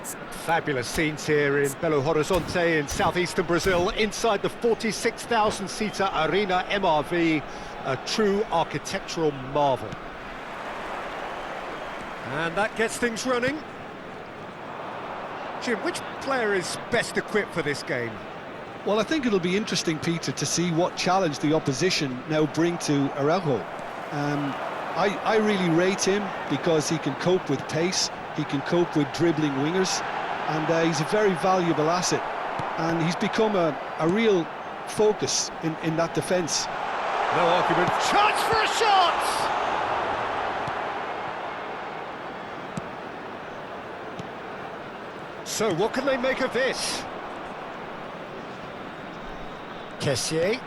Fabulous scenes here in Belo Horizonte in southeastern Brazil, inside the 46,000-seater Arena MRV, a true architectural marvel. And that gets things running. Jim, which player is best equipped for this game? Well, I think it'll be interesting, Peter, to see what challenge the opposition now bring to Araujo. I really rate him because he can cope with pace, he can cope with dribbling wingers, and he's a very valuable asset. And he's become a real focus in that defence. No argument. Chance for a shot! So, what can they make of this? Kessié,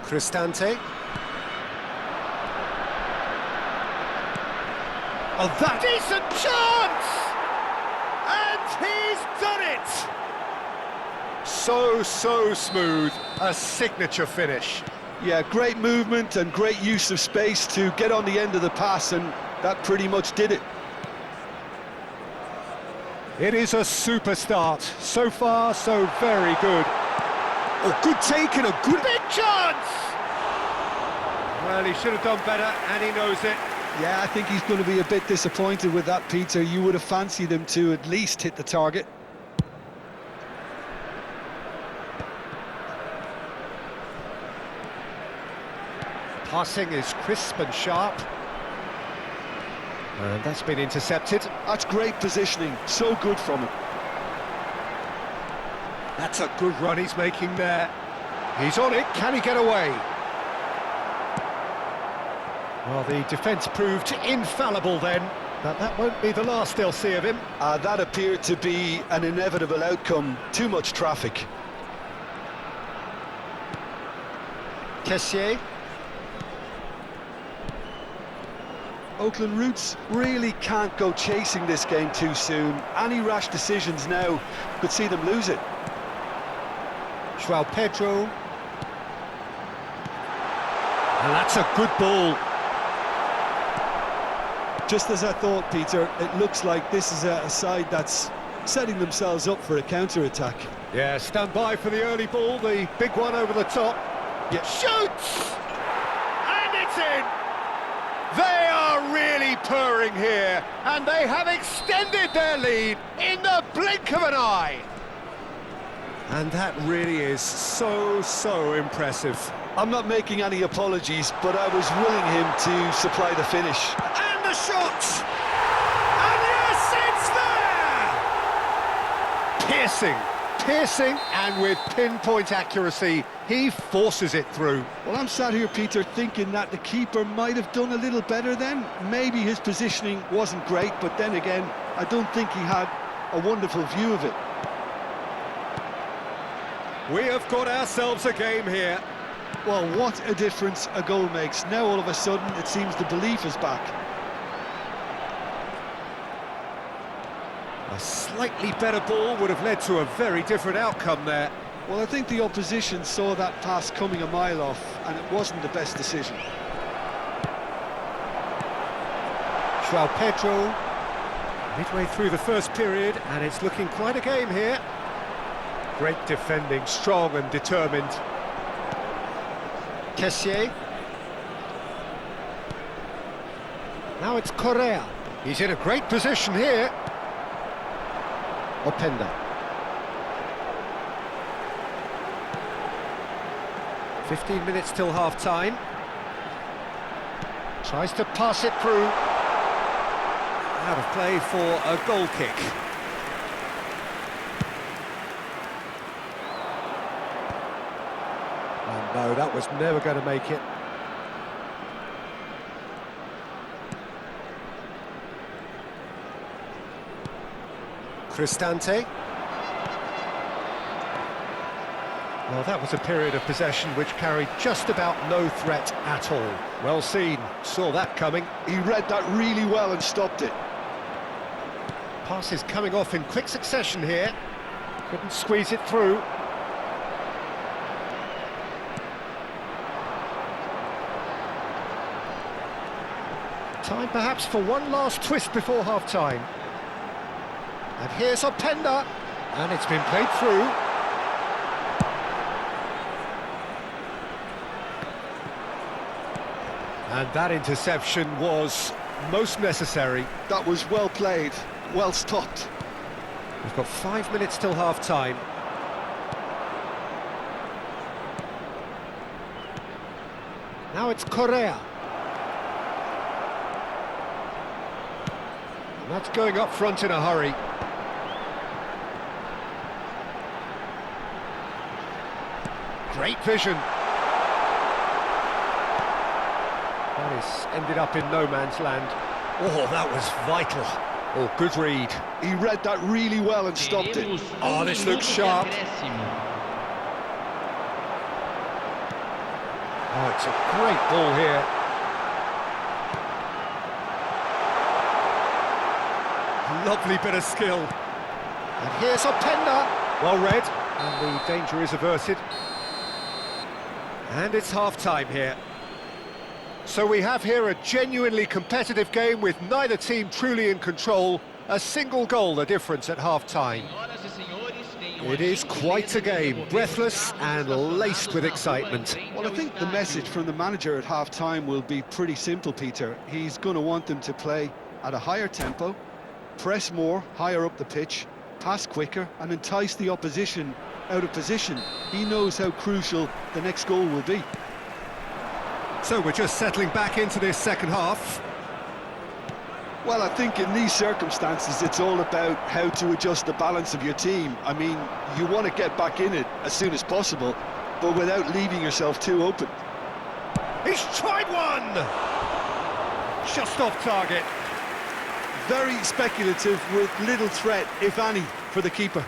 Cristante. Oh, that decent chance! And he's done it! So smooth, a signature finish. Yeah, great movement and great use of space to get on the end of the pass, and that pretty much did it. It is a super start. So far, so very good. Oh, good take and a good big chance! Well, he should have done better, and he knows it. Yeah, I think he's going to be a bit disappointed with that, Peter. You would have fancied him to at least hit the target. Passing is crisp and sharp. And that's been intercepted. That's great positioning, so good from him. That's a good run he's making there. He's on it, can he get away? Well, the defence proved infallible then, but that won't be the last they'll see of him. That appeared to be an inevitable outcome, too much traffic. Kessié. Oakland Roots really can't go chasing this game too soon. Any rash decisions now could see them lose it. João Pedro. And that's a good ball. Just as I thought, Peter, it looks like this is a side that's setting themselves up for a counter-attack. Yeah, stand by for the early ball, the big one over the top. Yeah. Shoots! And it's in! They are really purring here, and they have extended their lead in the blink of an eye. And that really is so impressive. I'm not making any apologies, but I was willing him to supply the finish. And the shot! And yes, it's there! Piercing, and with pinpoint accuracy, he forces it through. Well, I'm sat here, Peter, thinking that the keeper might have done a little better then. Maybe his positioning wasn't great, but then again, I don't think he had a wonderful view of it. We have got ourselves a game here. Well, what a difference a goal makes. Now, all of a sudden, it seems the belief is back. A slightly better ball would have led to a very different outcome there. Well, I think the opposition saw that pass coming a mile off, and it wasn't the best decision. João Pedro, midway through the first period, and it's looking quite a game here. Great defending, strong and determined. Kessié. Now it's Correa. He's in a great position here. Openda. 15 minutes till half-time. Tries to pass it through. Out of play for a goal kick. Oh no, that was never going to make it. Cristante. Well, that was a period of possession which carried just about no threat at all. Well seen, saw that coming. He read that really well and stopped it. Passes coming off in quick succession here. Couldn't squeeze it through. Time perhaps for one last twist before half-time. And here's Openda, and it's been played through. And that interception was most necessary. That was well played, well stopped. We've got 5 minutes till half-time. Now it's Correa. And that's going up front in a hurry. Great vision. That has ended up in no man's land. Oh, that was vital. Oh, good read. He read that really well and stopped it. Oh, this looks sharp. Oh, it's a great ball here. Lovely bit of skill. And here's Openda. Well read. And the danger is averted. And it's half-time here. So we have here a genuinely competitive game with neither team truly in control. A single goal the difference at half-time. It is quite a game, breathless and laced with excitement. Well, I think the message from the manager at half-time will be pretty simple, Peter. He's going to want them to play at a higher tempo, press more, higher up the pitch, pass quicker and entice the opposition out of position. He knows how crucial the next goal will be. So we're just settling back into this second half. Well, I think in these circumstances it's all about how to adjust the balance of your team. I mean, you want to get back in it as soon as possible, but without leaving yourself too open. He's tried one! Just off target. Very speculative with little threat, if any, for the keeper.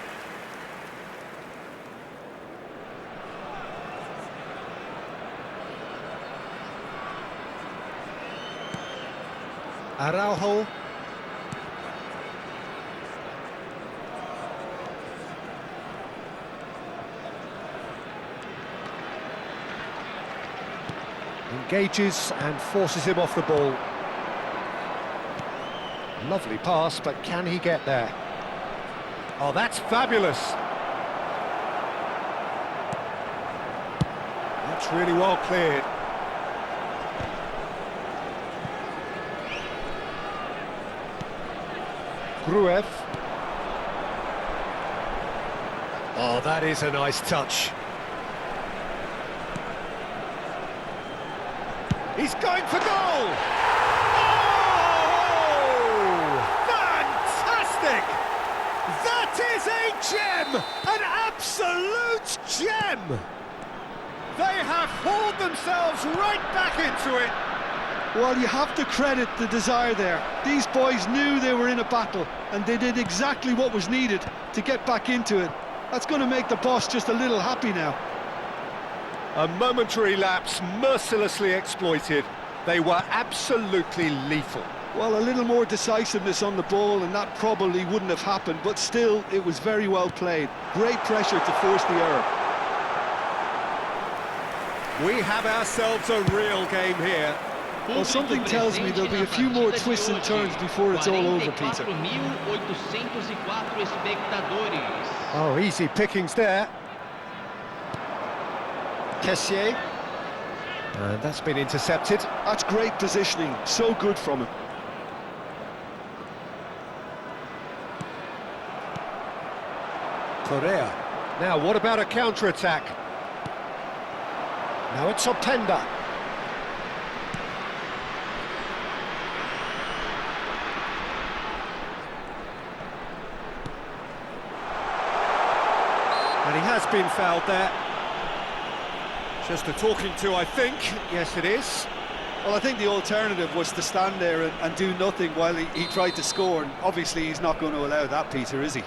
Araujo. Engages and forces him off the ball. Lovely pass, but can he get there? Oh, that's fabulous. That's really well cleared. Gruev. Oh, that is a nice touch. He's going for goal! Oh! Fantastic! That is a gem! An absolute gem! They have hauled themselves right back into it. Well, you have to credit the desire there. These boys knew they were in a battle, and they did exactly what was needed to get back into it. That's going to make the boss just a little happy now. A momentary lapse mercilessly exploited. They were absolutely lethal. Well, a little more decisiveness on the ball, and that probably wouldn't have happened, but still, it was very well played. Great pressure to force the error. We have ourselves a real game here. Well, something tells me there'll be a few more twists and turns before it's all over, Peter. Oh, easy pickings there. Kessié. And that's been intercepted. That's great positioning, so good from him. Correa. Now, what about a counter-attack? Now it's Openda. And he has been fouled there. Just a talking to, I think. Yes, it is. Well, I think the alternative was to stand there and do nothing while he tried to score, and obviously he's not going to allow that, Peter, is he?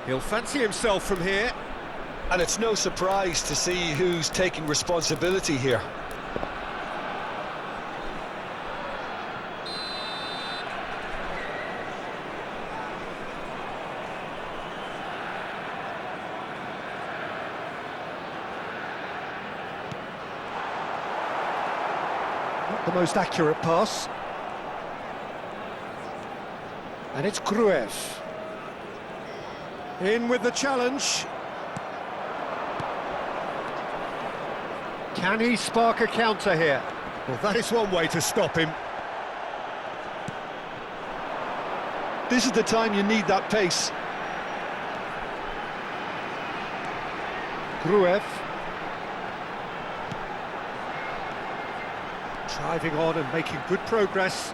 He'll fancy himself from here. And it's no surprise to see who's taking responsibility here. Not the most accurate pass. And it's Gruev. In with the challenge. Can he spark a counter here? Well, that is one way to stop him. This is the time you need that pace. Gruev. Driving on and making good progress.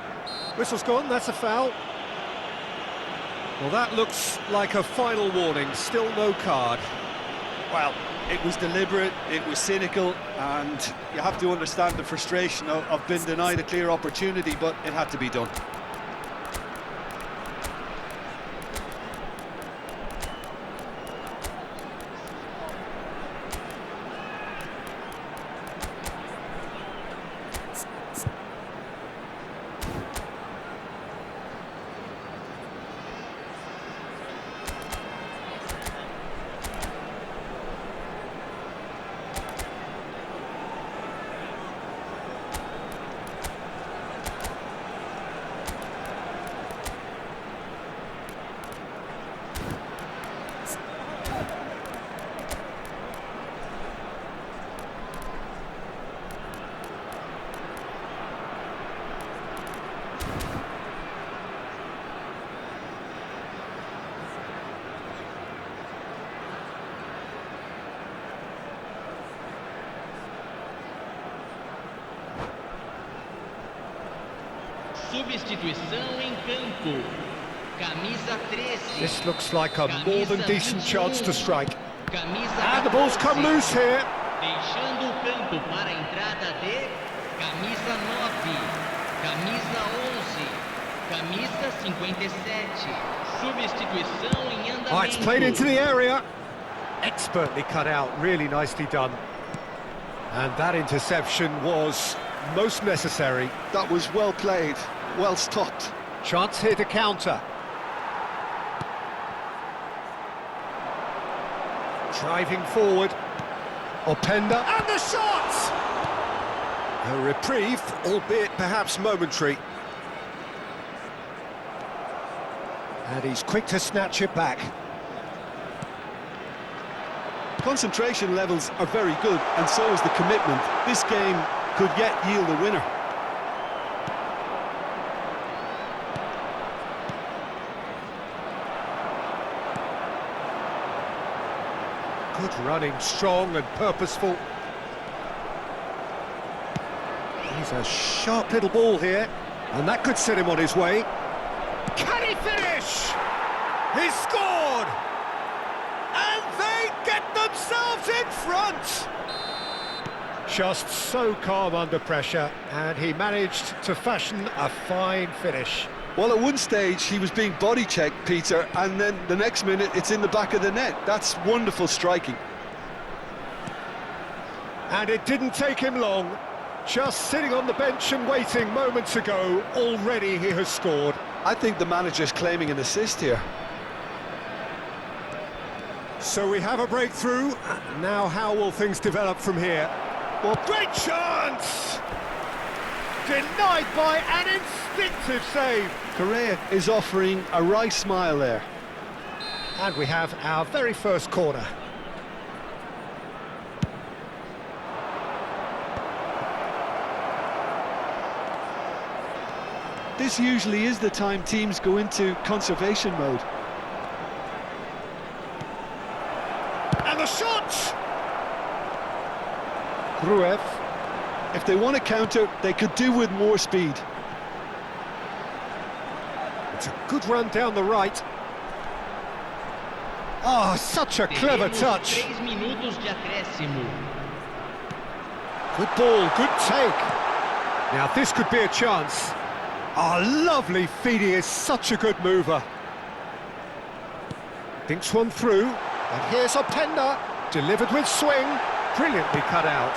Whistle's gone, that's a foul. Well, that looks like a final warning, still no card. Well, it was deliberate, it was cynical, and you have to understand the frustration of being denied a clear opportunity, but it had to be done. Substituição em campo. Camisa 13. This looks like a more than decent chance to strike. Camisa And the ball's come 14. loose here. Deixando o campo para a entrada de camisa 9, camisa 11, camisa 57. Substituição em andamento. Oh, it's played into the area. Expertly cut out, really nicely done. And that interception was most necessary. That was well played, well stopped. Chance here to counter. Driving forward. Openda, and the shot! A reprieve, albeit perhaps momentary. And he's quick to snatch it back. Concentration levels are very good, and so is the commitment. This game could yet yield a winner. Good running, strong and purposeful. He's a sharp little ball here, and that could set him on his way. Can he finish? He scored! And they get themselves in front! Just so calm under pressure, and he managed to fashion a fine finish. Well, at one stage he was being body checked, Peter, and then the next minute it's in the back of the net. That's wonderful striking. And it didn't take him long. Just sitting on the bench and waiting moments ago, already he has scored. I think the manager's claiming an assist here. So we have a breakthrough. Now how will things develop from here? Well, great chance! Denied by an instinctive save. Correa is offering a wry smile there. And we have our very first corner. This usually is the time teams go into conservation mode. And the shot! Gruev. If they want to counter, they could do with more speed. It's a good run down the right. Oh, such a clever Teremos touch. 3 minutos de acréscimo. Good ball, good take. Now this could be a chance. Oh, lovely feed, he is such a good mover. Thinks one through, and here's Openda, delivered with swing, brilliantly cut out.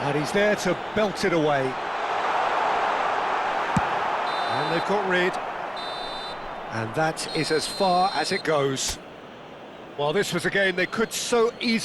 And he's there to belt it away. And they've got rid. And that is as far as it goes. Well, this was a game they could so easily